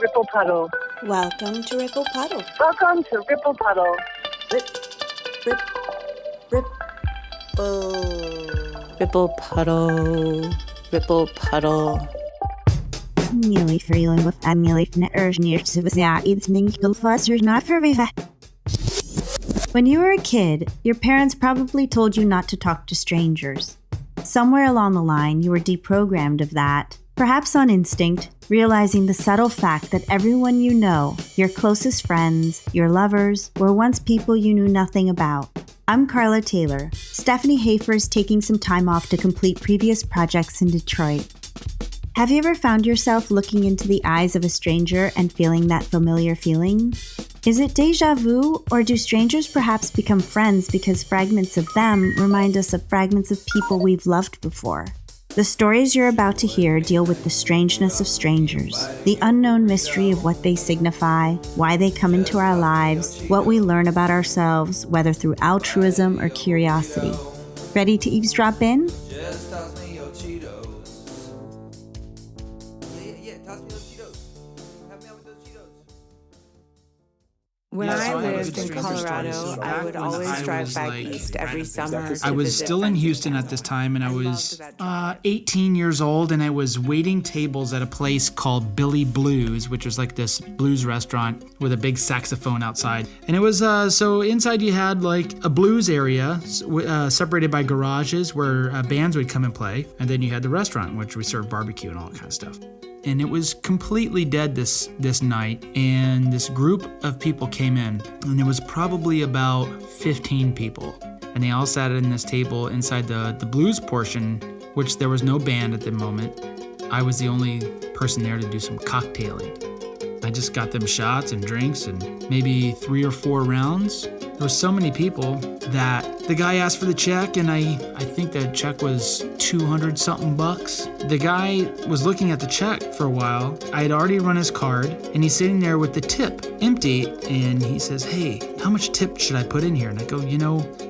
Ripple Puddle. Welcome to Ripple Puddle. Welcome to Ripple Puddle. Rip. Ripple Puddle. Ripple Puddle. When you were a kid, your parents probably told you not to talk to strangers. Somewhere along the line, you were deprogrammed of that, perhaps on instinct, realizing the subtle fact that everyone you know, your closest friends, your lovers, were once people you knew nothing about. I'm Carla Taylor. Stephanie Hafer is taking some time off to complete previous projects in Detroit. Have you ever found yourself looking into the eyes of a stranger and feeling that familiar feeling? Is it déjà vu, or do strangers perhaps become friends because fragments of them remind us of fragments of people we've loved before? The stories you're about to hear deal with the strangeness of strangers, the unknown mystery of what they signify, why they come into our lives, what we learn about ourselves, whether through altruism or curiosity. Ready to eavesdrop in? Just toss me your Cheetos. Yeah, toss me those Cheetos. Help me out with those Cheetos. When Yeah, I so I have a lived in stranger Colorado, story. So I back would when always I drive was, back like, east every summer. I to was visit still in friends Houston and at this time, and I family. was loved that drive. 18 years old, and I was waiting tables at a place called Billy Blues, which was like this blues restaurant with a big saxophone outside. And it was, so inside you had like a blues area separated by garages where bands would come and play. And then you had the restaurant, which we served barbecue and all that kind of stuff. And it was completely dead this night, and this group of people came in, and there was probably about 15 people, and they all sat in this table inside the blues portion, which there was no band at the moment. I was the only person there to do some cocktailing. I just got them shots and drinks and maybe 3 or 4 rounds. There were so many people that the guy asked for the check, and I think the check was 200 something bucks. The guy was looking at the check for a while. I had already run his card, and he's sitting there with the tip empty, and he says, "Hey, how much tip should I put in here?" And I go,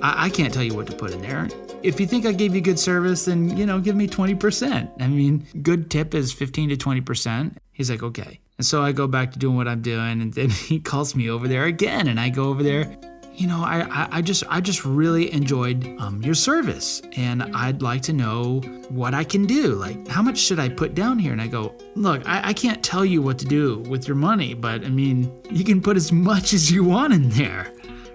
I can't tell you what to put in there. If you think I gave you good service, then, give me 20%. I mean, good tip is 15 to 20%. He's like, okay. And so I go back to doing what I'm doing, and then he calls me over there again, and I go over there. I just really enjoyed your service, and I'd like to know what I can do. Like, how much should I put down here? And I go, look, I can't tell you what to do with your money, but I mean, you can put as much as you want in there.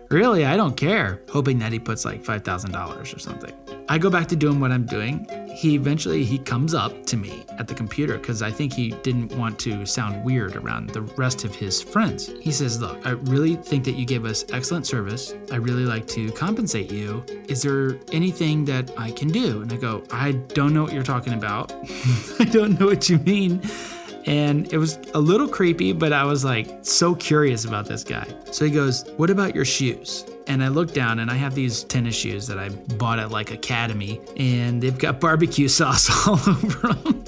Really, I don't care. Hoping that he puts like $5,000 or something. I go back to doing what I'm doing. He comes up to me at the computer because I think he didn't want to sound weird around the rest of his friends. He says, look, I really think that you gave us excellent service. I really like to compensate you. Is there anything that I can do? And I go, I don't know what you're talking about. I don't know what you mean. And it was a little creepy, but I was like so curious about this guy. So he goes, what about your shoes? And I look down, and I have these tennis shoes that I bought at like Academy, and they've got barbecue sauce all over them.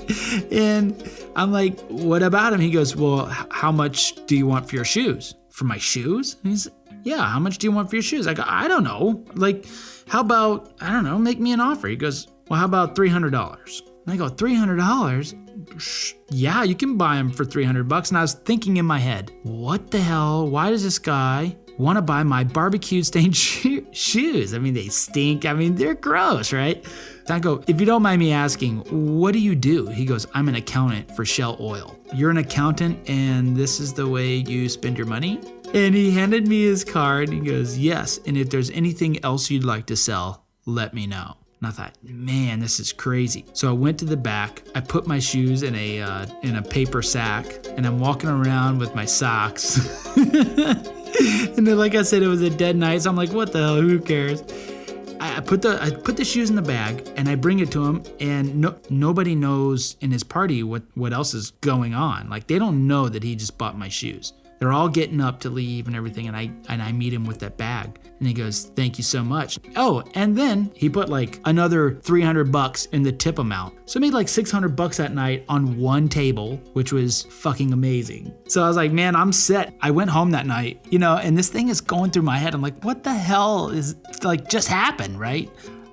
And I'm like, what about them? He goes, well, how much do you want for your shoes? For my shoes? And he's, yeah, how much do you want for your shoes? I go, I don't know. Like, how about, I don't know, make me an offer. He goes, well, how about $300? And I go, $300? Yeah, you can buy them for $300. And I was thinking in my head, what the hell? Why does this guy want to buy my barbecue stained shoes? I mean, they stink. I mean, they're gross, right? So I go, if you don't mind me asking, what do you do? He goes, I'm an accountant for Shell Oil. You're an accountant, and this is the way you spend your money? And he handed me his card. He goes, yes. And if there's anything else you'd like to sell, let me know. And I thought, man, this is crazy. So I went to the back. I put my shoes in a paper sack, and I'm walking around with my socks. And then, like I said, it was a dead night. So I'm like, what the hell? Who cares? I put the shoes in the bag, and I bring it to him, and nobody knows in his party what else is going on. Like, they don't know that he just bought my shoes. They're all getting up to leave and everything, and I meet him with that bag, and he goes, thank you so much. Oh, and then he put like another $300 in the tip amount. So I made like $600 that night on one table, which was fucking amazing. So I was like, man, I'm set. I went home that night, and this thing is going through my head. I'm like, what the hell is like just happened, right?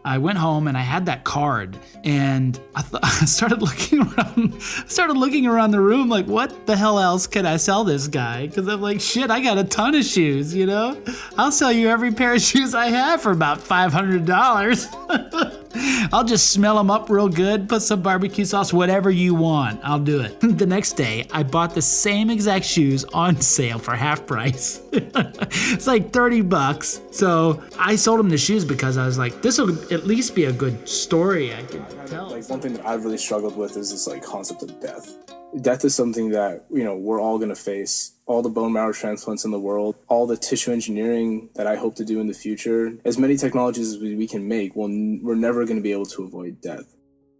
I went home and I had that card, and I started looking around the room like, what the hell else can I sell this guy? Because I'm like, shit, I got a ton of shoes, you know? I'll sell you every pair of shoes I have for about $500. I'll just smell them up real good, put some barbecue sauce, whatever you want, I'll do it. The next day, I bought the same exact shoes on sale for half price. It's like $30. So I sold him the shoes because I was like, this will at least be a good story I can tell. Like, one thing that I've really struggled with is this like concept of death. Death is something that, you know, we're all going to face. All the bone marrow transplants in the world, all the tissue engineering that I hope to do in the future, as many technologies as we can make, we're never going to be able to avoid death.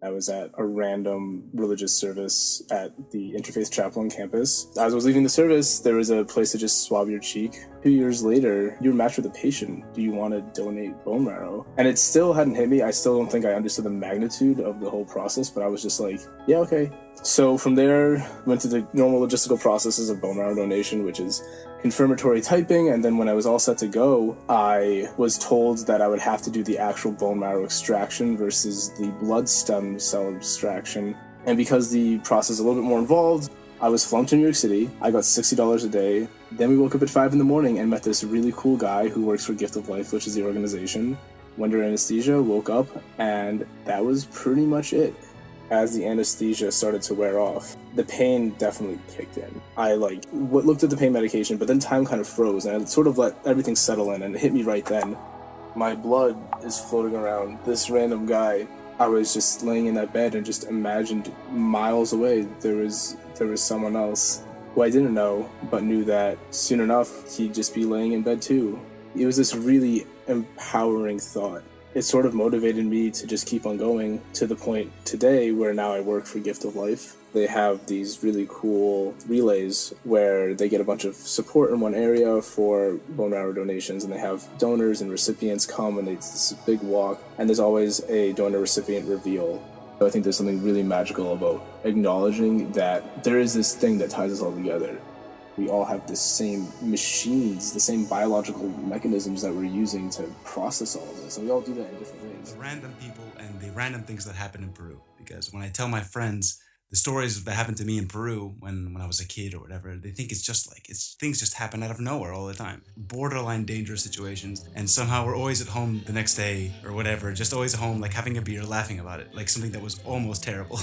I was at a random religious service at the Interfaith Chapel on campus. As I was leaving the service, there was a place to just swab your cheek. 2 years later, you were matched with a patient. Do you want to donate bone marrow? And it still hadn't hit me. I still don't think I understood the magnitude of the whole process, but I was just like, yeah, okay. So from there, went to the normal logistical processes of bone marrow donation, which is confirmatory typing, and then when I was all set to go, I was told that I would have to do the actual bone marrow extraction versus the blood stem cell extraction. And because the process is a little bit more involved, I was flunked in New York City. I got $60 a day. Then we woke up at 5 in the morning and met this really cool guy who works for Gift of Life, which is the organization. Went under anesthesia, woke up, and that was pretty much it. As the anesthesia started to wear off, the pain definitely kicked in. I looked at the pain medication, but then time kind of froze, and I sort of let everything settle in, and it hit me right then. My blood is floating around. This random guy, I was just laying in that bed and just imagined miles away there was someone else who I didn't know, but knew that soon enough he'd just be laying in bed too. It was this really empowering thought. It sort of motivated me to just keep on going to the point today where now I work for Gift of Life. They have these really cool relays where they get a bunch of support in one area for bone marrow donations, and they have donors and recipients come, and it's this big walk, and there's always a donor-recipient reveal. So I think there's something really magical about acknowledging that there is this thing that ties us all together. We all have the same machines, the same biological mechanisms that we're using to process all of this. And we all do that in different ways. The random people and the random things that happen in Peru. Because when I tell my friends the stories that happened to me in Peru when I was a kid or whatever, they think things just happen out of nowhere all the time. Borderline dangerous situations. And somehow we're always at home the next day or whatever, just always at home, like having a beer, laughing about it, like something that was almost terrible.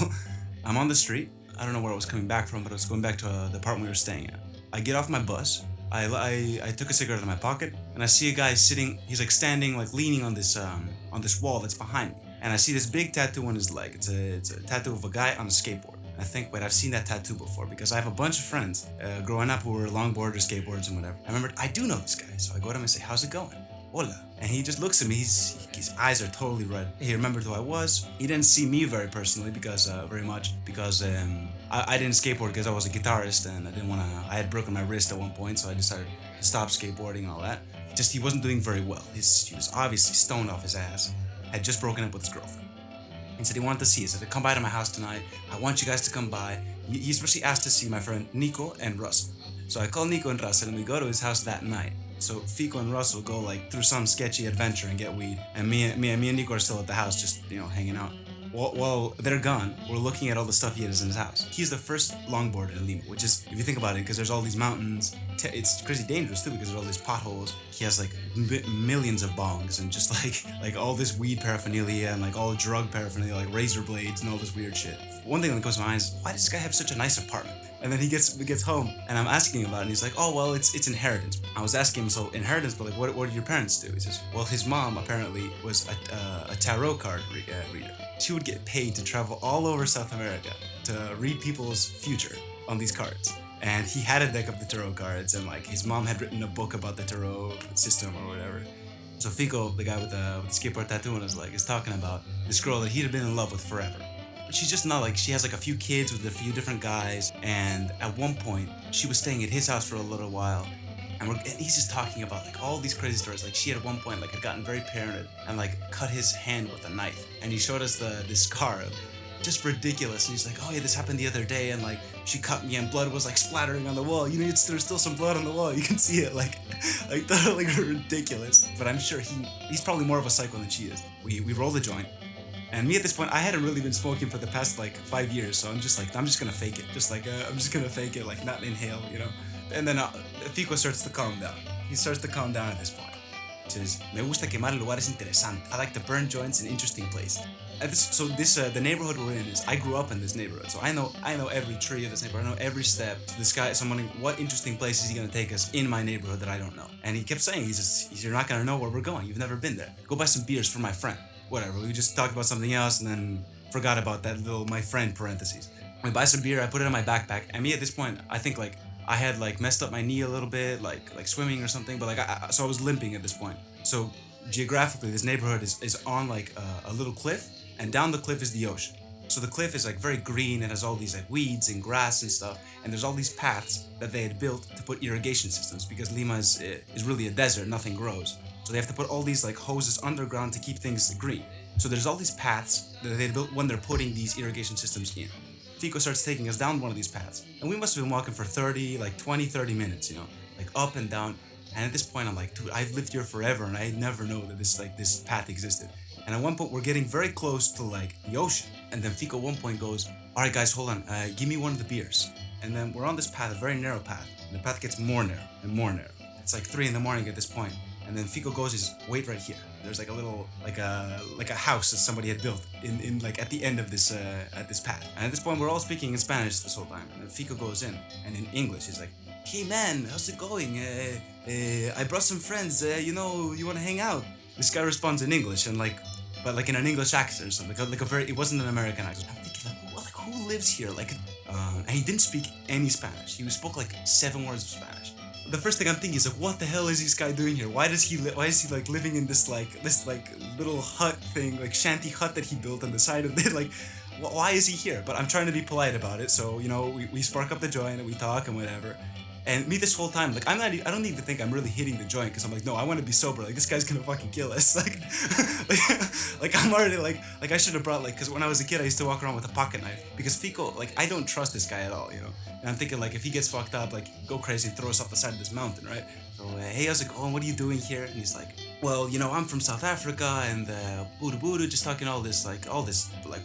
I'm on the street. I don't know where I was coming back from, but I was going back to the apartment we were staying at. I get off my bus, I took a cigarette out of my pocket, and I see a guy sitting, he's like standing, like leaning on this wall that's behind me. And I see this big tattoo on his leg. It's a tattoo of a guy on a skateboard. And I think, wait, I've seen that tattoo before, because I have a bunch of friends growing up who were longboarders, skateboards, and whatever. I remembered, I do know this guy. So I go to him and say, how's it going? Hola. And he just looks at me, his eyes are totally red. He remembered who I was. He didn't see me very personally because I didn't skateboard because I was a guitarist and I had broken my wrist at one point, so I decided to stop skateboarding and all that. He wasn't doing very well. He was obviously stoned off his ass, had just broken up with his girlfriend. He said he wanted to see us. He said, come by to my house tonight. I want you guys to come by. He's actually asked to see my friend Nico and Russell. So I call Nico and Russell and we go to his house that night. So Fico and Russell go like through some sketchy adventure and get weed, and me and Nico are still at the house, just hanging out. While they're gone, we're looking at all the stuff he has in his house. He's the first longboarder in Lima, which is, if you think about it, because there's all these mountains, it's crazy dangerous too because there's all these potholes. He has like millions of bongs and just like all this weed paraphernalia and like all the drug paraphernalia, like razor blades and all this weird shit. One thing that goes to my mind is, why does this guy have such a nice apartment? And then he gets home, and I'm asking him about it, and he's like, oh, well, it's inheritance. I was asking him, so inheritance, but like, what did your parents do? He says, well, his mom apparently was a tarot card reader. She would get paid to travel all over South America to read people's future on these cards. And he had a deck of the tarot cards, and like his mom had written a book about the tarot system or whatever. So Fico, the guy with the skateboard tattoo on his leg, is talking about this girl that he'd have been in love with forever. But she's just not like, she has like a few kids with a few different guys, and at one point she was staying at his house for a little while, and he's just talking about like all these crazy stories. Like she at one point like had gotten very paranoid and like cut his hand with a knife, and he showed us the scar just ridiculous. And he's like, oh yeah, this happened the other day, and like she cut me and blood was like splattering on the wall. You know, there's still some blood on the wall. You can see it. Like I thought it like ridiculous. But I'm sure he's probably more of a psycho than she is. We roll the joint. And me at this point, I hadn't really been smoking for the past like 5 years, so I'm just gonna fake it. I'm just gonna fake it, like not inhale, you know. And then Fico starts to calm down. He starts to calm down at this point. He says, "Me gusta quemar lugares interesantes. I like to burn joints in interesting places." The neighborhood we're in is, I grew up in this neighborhood, so I know every tree of this neighborhood. I know every step. This guy, so I'm wondering, what interesting place is he gonna take us in my neighborhood that I don't know? And he kept saying, you're not gonna know where we're going. You've never been there. Go buy some beers for my friend. Whatever, we just talked about something else and then forgot about that little my friend parentheses. We buy some beer, I put it in my backpack, and me at this point, I think like I had like messed up my knee a little bit, like swimming or something, but like so I was limping at this point. So geographically, this neighborhood is on like a little cliff, and down the cliff is the ocean. So the cliff is like very green, it has all these like weeds and grass and stuff, and there's all these paths that they had built to put irrigation systems, because Lima is really a desert, nothing grows. So they have to put all these like hoses underground to keep things green. So there's all these paths that they built when they're putting these irrigation systems in. Fico starts taking us down one of these paths, and we must have been walking for 30 minutes, you know, like up and down. And at this point, I'm like, dude, I've lived here forever, and I never know that this path existed. And at one point, we're getting very close to like the ocean, and then Fico at one point goes, "All right, guys, hold on, give me one of the beers." And then we're on this path, a very narrow path, and the path gets more narrow and more narrow. It's like 3 a.m. at this point. And then Fico goes, wait right here. There's like a little, like a house that somebody had built in like at the end of this path. And at this point, we're all speaking in Spanish this whole time. And then Fico goes in, and in English, he's like, "Hey man, how's it going? I brought some friends. You know, you want to hang out?" This guy responds in English, and but in an English accent or something. It wasn't an American accent. I'm thinking like who lives here? And he didn't speak any Spanish. He spoke like 7 words of Spanish. The first thing I'm thinking is like, what the hell is this guy doing here? Why is he like living in this little hut thing, like shanty hut that he built on the side of it? Like, why is he here? But I'm trying to be polite about it, so you know, we spark up the joint and we talk and whatever. And me this whole time, like I don't even think I'm really hitting the joint, because I'm like, no, I want to be sober. Like this guy's gonna fucking kill us. Like I'm already like I should have brought because when I was a kid I used to walk around with a pocket knife, because Fico, like I don't trust this guy at all, you know. And I'm thinking like if he gets fucked up, like go crazy and throw us off the side of this mountain, right? So hey, how's it going? What are you doing here? And he's like, well, you know, I'm from South Africa and Budu, just talking all this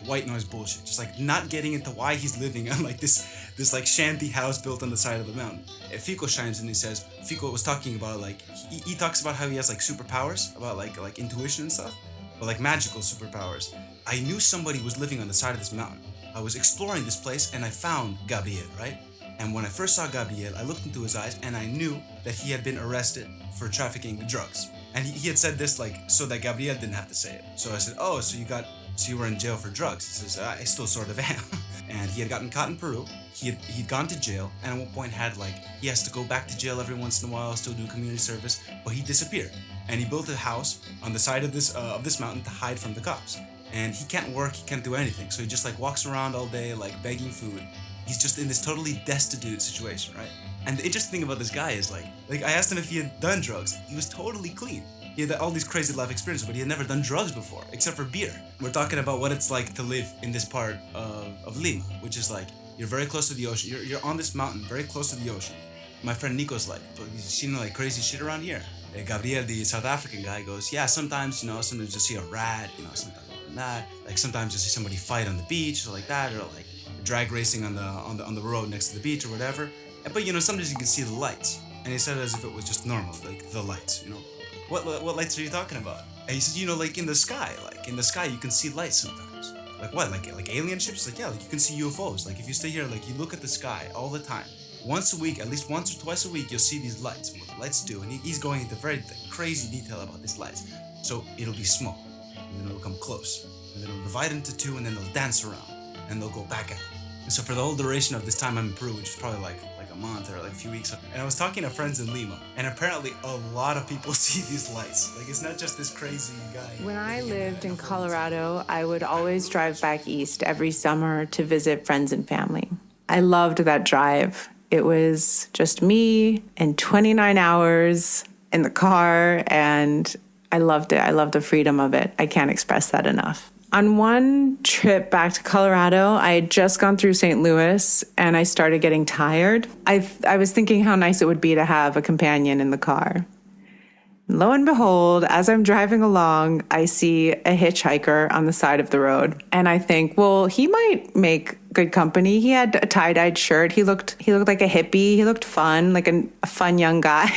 white noise bullshit, just like not getting into why he's living on like this like shanty house built on the side of the mountain. And Fico chimes in and he says, Fico was talking about like he talks about how he has like superpowers, about like intuition and stuff, but like magical superpowers. I knew somebody was living on the side of this mountain. I was exploring this place and I found Gabriel, right? And when I first saw Gabriel, I looked into his eyes and I knew that he had been arrested for trafficking drugs. And he had said this like so that Gabriel didn't have to say it. So I said, oh, so you were in jail for drugs? He says, I still sort of am. And he had gotten caught in Peru. He'd gone to jail, and at one point had he has to go back to jail every once in a while, still do community service, but he disappeared. And he built a house on the side of this mountain to hide from the cops. And he can't work, he can't do anything, so he just walks around all day begging food. He's just in this totally destitute situation, right? And the interesting thing about this guy is like I asked him if he had done drugs. He was totally clean. He had all these crazy life experiences, but he had never done drugs before, except for beer. We're talking about what it's like to live in this part of Lima, which is you're very close to the ocean. You're on this mountain, very close to the ocean. My friend Nico's like, but you seen crazy shit around here? Gabriel, the South African guy, goes, yeah, sometimes you see a rat, sometimes that. Sometimes you see somebody fight on the beach, or like that, or drag racing on the road next to the beach or whatever. But sometimes you can see the lights. And he said it as if it was just normal, the lights, What lights are you talking about? And he said, in the sky, you can see lights sometimes. Like what? Like alien ships? Yeah, you can see UFOs. If you stay here, you look at the sky all the time. Once a week, at least once or twice a week, you'll see these lights. And what the lights do, and he's going into very crazy detail about these lights. So it'll be small, and then it'll come close, and then it'll divide into 2, and then they'll dance around, and they'll go back out. And so for the whole duration of this time I'm in Peru, which is probably like a month or a few weeks, and I was talking to friends in Lima, and apparently a lot of people see these lights. It's not just this crazy guy. When I lived in Colorado, I would always drive back east every summer to visit friends and family. I loved that drive. It was just me and 29 hours in the car, and I loved it. I loved the freedom of it. I can't express that enough. On one trip back to Colorado, I had just gone through St. Louis and I started getting tired. I was thinking how nice it would be to have a companion in the car. Lo and behold, as I'm driving along, I see a hitchhiker on the side of the road. And I think, well, he might make good company. He had a tie-dyed shirt. He looked like a hippie. He looked fun, like a fun young guy.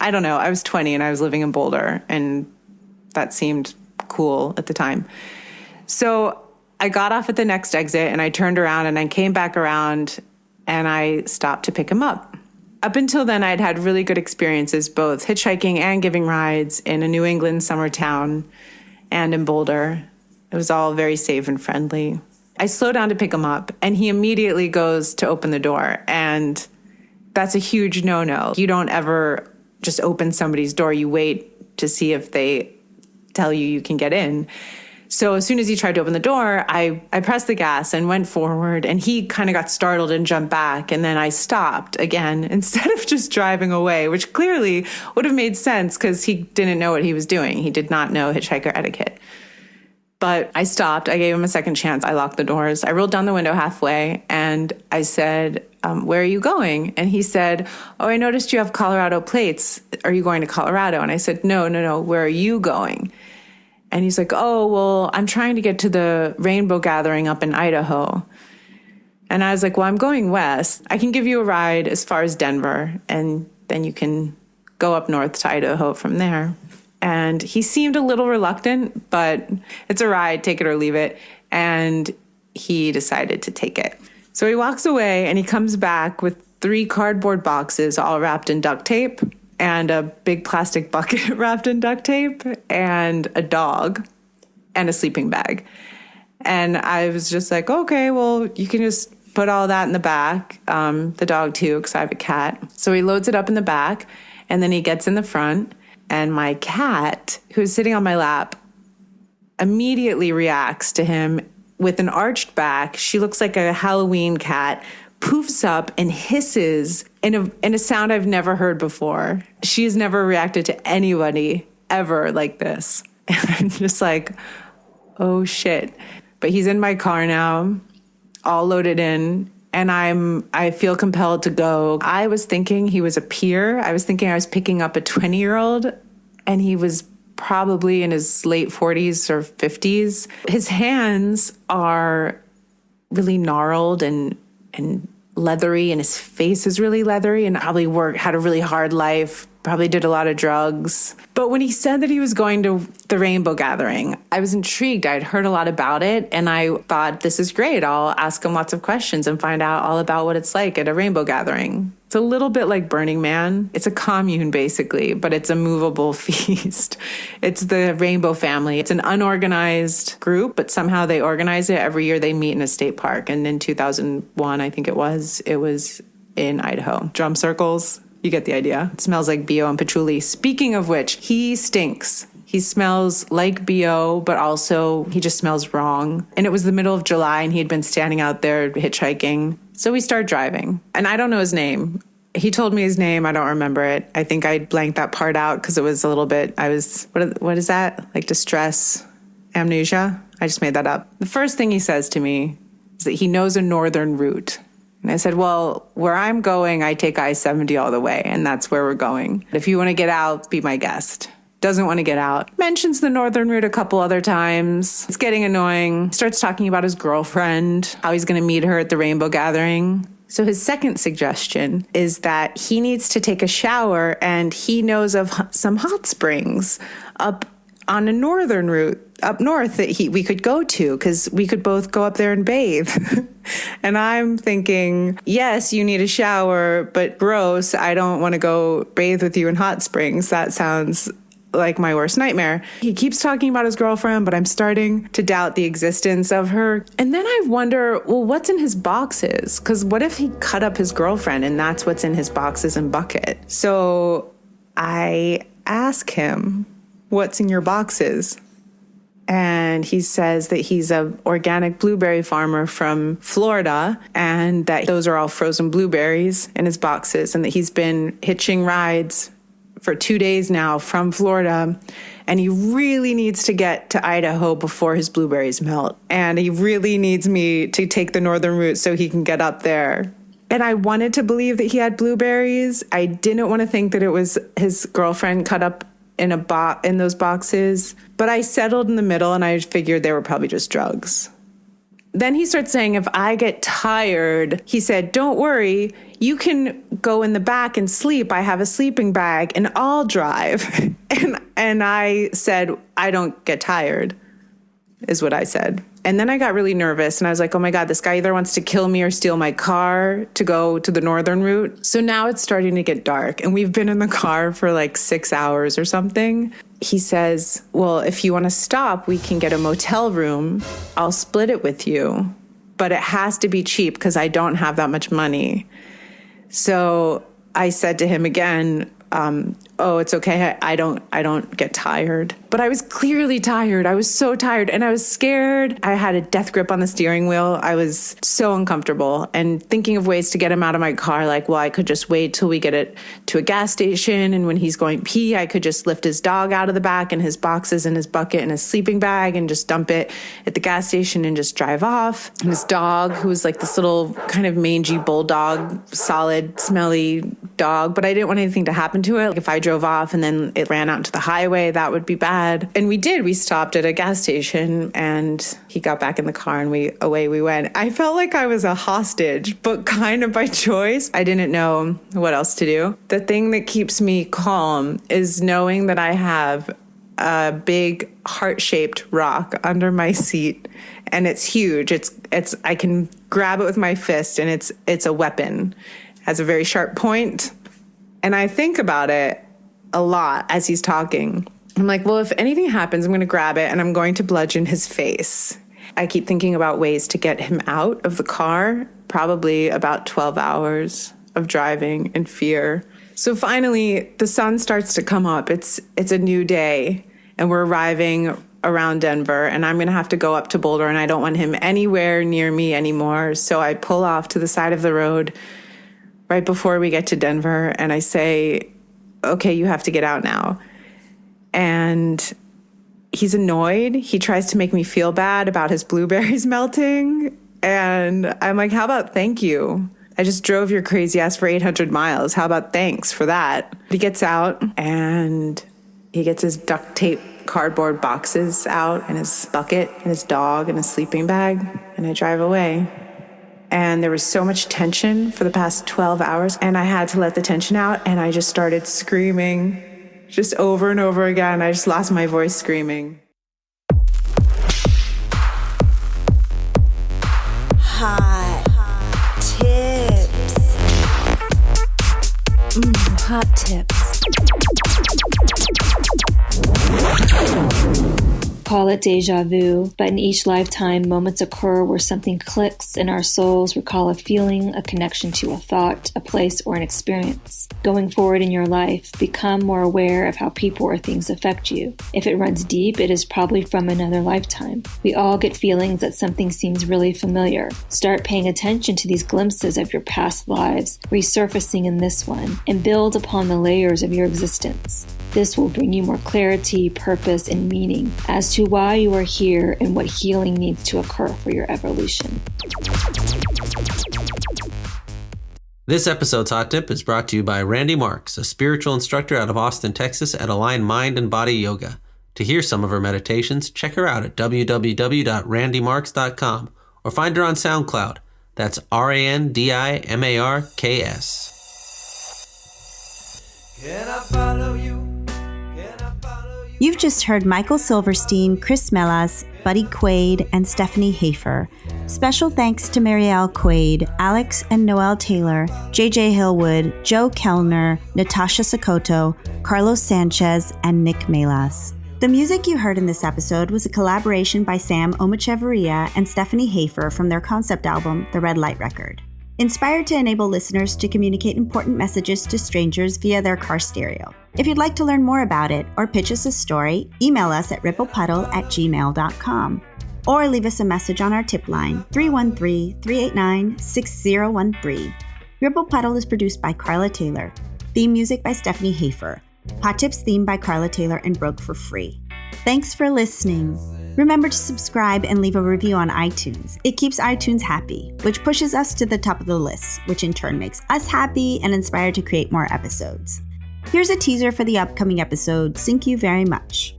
I don't know. I was 20 and I was living in Boulder, and that seemed cool at the time. So I got off at the next exit and I turned around and I came back around and I stopped to pick him up. Up until then, I'd had really good experiences, both hitchhiking and giving rides in a New England summer town and in Boulder. It was all very safe and friendly. I slow down to pick him up, and he immediately goes to open the door. And that's a huge no-no. You don't ever just open somebody's door. You wait to see if they tell you can get in. So as soon as he tried to open the door, I pressed the gas and went forward, and he kind of got startled and jumped back. And then I stopped again instead of just driving away, which clearly would have made sense because he didn't know what he was doing. He did not know hitchhiker etiquette. But I stopped. I gave him a second chance. I locked the doors. I rolled down the window halfway and I said, where are you going? And he said, oh, I noticed you have Colorado plates. Are you going to Colorado? And I said, no. Where are you going? And he's like, oh, well, I'm trying to get to the rainbow gathering up in Idaho. And I was like, well, I'm going west. I can give you a ride as far as Denver, and then you can go up north to Idaho from there. And he seemed a little reluctant, but it's a ride, take it or leave it. And he decided to take it. So he walks away and he comes back with 3 cardboard boxes all wrapped in duct tape, and a big plastic bucket wrapped in duct tape, and a dog, and a sleeping bag. And I was just like, okay, well, you can just put all that in the back. The dog too, because I have a cat. So he loads it up in the back, and then he gets in the front, and my cat, who's sitting on my lap, immediately reacts to him with an arched back. She looks like a Halloween cat, poofs up and hisses in a sound I've never heard before. She's never reacted to anybody ever like this. And I'm just like, oh shit. But he's in my car now, all loaded in, and I feel compelled to go. I was thinking he was a peer. I was thinking I was picking up a 20-year-old, and he was probably in his late 40s or 50s. His hands are really gnarled and leathery, and his face is really leathery, and probably had a really hard life, probably did a lot of drugs. But when he said that he was going to the rainbow gathering, I was intrigued. I'd heard a lot about it, and I thought, this is great. I'll ask him lots of questions and find out all about what it's like at a rainbow gathering. It's a little bit like Burning Man. It's a commune, basically, but it's a movable feast. It's the Rainbow Family. It's an unorganized group, but somehow they organize it. Every year they meet in a state park. And in 2001, I think it was in Idaho. Drum circles. You get the idea. It smells like BO and patchouli. Speaking of which, he stinks. He smells like BO, but also he just smells wrong. And it was the middle of July, and he had been standing out there hitchhiking. So we start driving, and I don't know his name. He told me his name. I don't remember it. I think I blanked that part out because it was a little bit, what is that? Like distress, amnesia? I just made that up. The first thing he says to me is that he knows a northern route. And I said, well, where I'm going, I take I-70 all the way, and that's where we're going. If you want to get out, be my guest. Doesn't want to get out. Mentions the northern route a couple other times. It's getting annoying. Starts talking about his girlfriend, how he's going to meet her at the rainbow gathering. So his second suggestion is that he needs to take a shower, and he knows of some hot springs up on a northern route up north that we could go to, because we could both go up there and bathe. And I'm thinking, yes, you need a shower, but gross. I don't want to go bathe with you in hot springs. That sounds like my worst nightmare. He keeps talking about his girlfriend, but I'm starting to doubt the existence of her. And then I wonder, well, what's in his boxes? Because what if he cut up his girlfriend and that's what's in his boxes and bucket? So I ask him, what's in your boxes? And he says that he's an organic blueberry farmer from Florida, and that those are all frozen blueberries in his boxes, and that he's been hitching rides for 2 days now from Florida, and he really needs to get to Idaho before his blueberries melt. And he really needs me to take the northern route so he can get up there. And I wanted to believe that he had blueberries. I didn't want to think that it was his girlfriend cut up in in those boxes. But I settled in the middle, and I figured they were probably just drugs. Then he starts saying, if I get tired, he said, don't worry, you can go in the back and sleep. I have a sleeping bag and I'll drive. And I said, I don't get tired, is what I said. And then I got really nervous and I was like, oh my God, this guy either wants to kill me or steal my car to go to the northern route. So now it's starting to get dark and we've been in the car for like 6 hours or something. He says, well, if you want to stop, we can get a motel room. I'll split it with you, but it has to be cheap because I don't have that much money. So I said to him again, oh, it's okay. I don't get tired. But I was clearly tired. I was so tired and I was scared. I had a death grip on the steering wheel. I was so uncomfortable and thinking of ways to get him out of my car. Like, well, I could just wait till we get it to a gas station. And when he's going pee, I could just lift his dog out of the back and his boxes and his bucket and his sleeping bag and just dump it at the gas station and just drive off. And his dog, who was like this little kind of mangy bulldog, solid, smelly dog. But I didn't want anything to happen to it. Like if I drove off and then it ran out to the highway, that would be bad. And we did. We stopped at a gas station and he got back in the car and away we went. I felt like I was a hostage, but kind of by choice. I didn't know what else to do. The thing that keeps me calm is knowing that I have a big heart-shaped rock under my seat and it's huge. I can grab it with my fist and it's a weapon. It has a very sharp point. And I think about it a lot as he's talking. I'm like, well, if anything happens, I'm going to grab it and I'm going to bludgeon his face. I keep thinking about ways to get him out of the car, probably about 12 hours of driving in fear. So finally, the sun starts to come up. It's a new day and we're arriving around Denver and I'm going to have to go up to Boulder and I don't want him anywhere near me anymore. So I pull off to the side of the road right before we get to Denver and I say, okay, you have to get out now. And he's annoyed. He tries to make me feel bad about his blueberries melting. And I'm like, how about thank you? I just drove your crazy ass for 800 miles. How about thanks for that? He gets out and he gets his duct tape cardboard boxes out and his bucket and his dog and his sleeping bag. And I drive away. And there was so much tension for the past 12 hours. And I had to let the tension out. And I just started screaming. Just over and over again. I just lost my voice screaming. Hot tips. Hot tips. Call it deja vu, but in each lifetime, moments occur where something clicks and our souls recall a feeling, a connection to a thought, a place, or an experience. Going forward in your life, become more aware of how people or things affect you. If it runs deep, it is probably from another lifetime. We all get feelings that something seems really familiar. Start paying attention to these glimpses of your past lives, resurfacing in this one, and build upon the layers of your existence. This will bring you more clarity, purpose, and meaning as to why you are here and what healing needs to occur for your evolution. This episode's Hot Tip is brought to you by Randy Marks, a spiritual instructor out of Austin, Texas at Align Mind and Body Yoga. To hear some of her meditations, check her out at www.randymarks.com or find her on SoundCloud. That's RANDIMARKS. Can I follow you? You've just heard Michael Silverstein, Chris Melas, Buddy Quaid, and Stephanie Hafer. Special thanks to Marielle Quaid, Alex and Noel Taylor, JJ Hillwood, Joe Kellner, Natasha Sokoto, Carlos Sanchez, and Nick Melas. The music you heard in this episode was a collaboration by Sam Omachevaria and Stephanie Hafer from their concept album, The Red Light Record. Inspired to enable listeners to communicate important messages to strangers via their car stereo. If you'd like to learn more about it or pitch us a story, email us at ripplepuddle@gmail.com or leave us a message on our tip line 313-389-6013. Ripple Puddle is produced by Carla Taylor. Theme music by Stephanie Hafer. Hot Tips theme by Carla Taylor and broke for free. Thanks for listening. Remember to subscribe and leave a review on iTunes. It keeps iTunes happy, which pushes us to the top of the list, which in turn makes us happy and inspired to create more episodes. Here's a teaser for the upcoming episode. Thank you very much.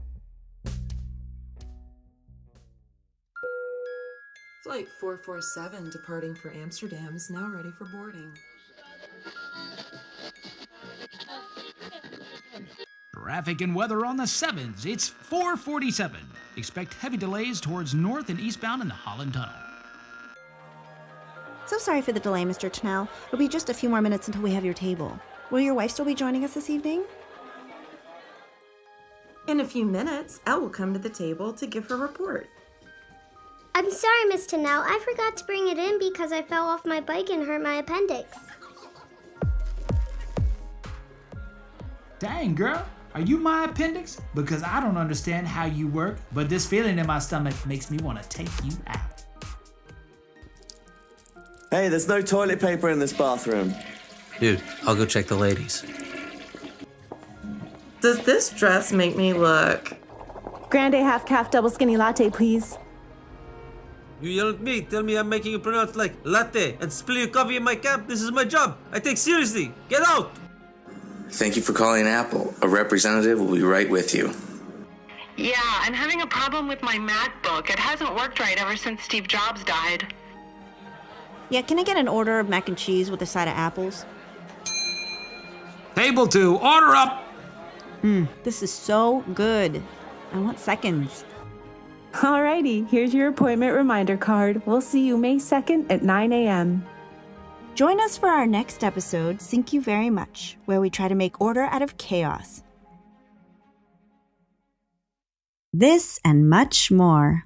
Flight 447 departing for Amsterdam is now ready for boarding. Traffic and weather on the 7s. It's 4:47. Expect heavy delays towards north and eastbound in the Holland Tunnel. So sorry for the delay, Mr. Tannell. It'll be just a few more minutes until we have your table. Will your wife still be joining us this evening? In a few minutes, Elle will come to the table to give her report. I'm sorry, Miss Tannell. I forgot to bring it in because I fell off my bike and hurt my appendix. Dang, girl. Are you my appendix? Because I don't understand how you work, but this feeling in my stomach makes me want to take you out. Hey, there's no toilet paper in this bathroom. Dude, I'll go check the ladies. Does this dress make me look... Grande half-calf double skinny latte, please. You yell at me, tell me I'm making you pronounce like latte, and spill your coffee in my cap. This is my job. I take seriously. Get out! Thank you for calling Apple. A representative will be right with you. Yeah, I'm having a problem with my MacBook. It hasn't worked right ever since Steve Jobs died. Yeah, can I get an order of mac and cheese with a side of apples? Table 2, order up! This is so good. I want seconds. Alrighty, here's your appointment reminder card. We'll see you May 2nd at 9 a.m. Join us for our next episode, Thank You Very Much, where we try to make order out of chaos. This and much more.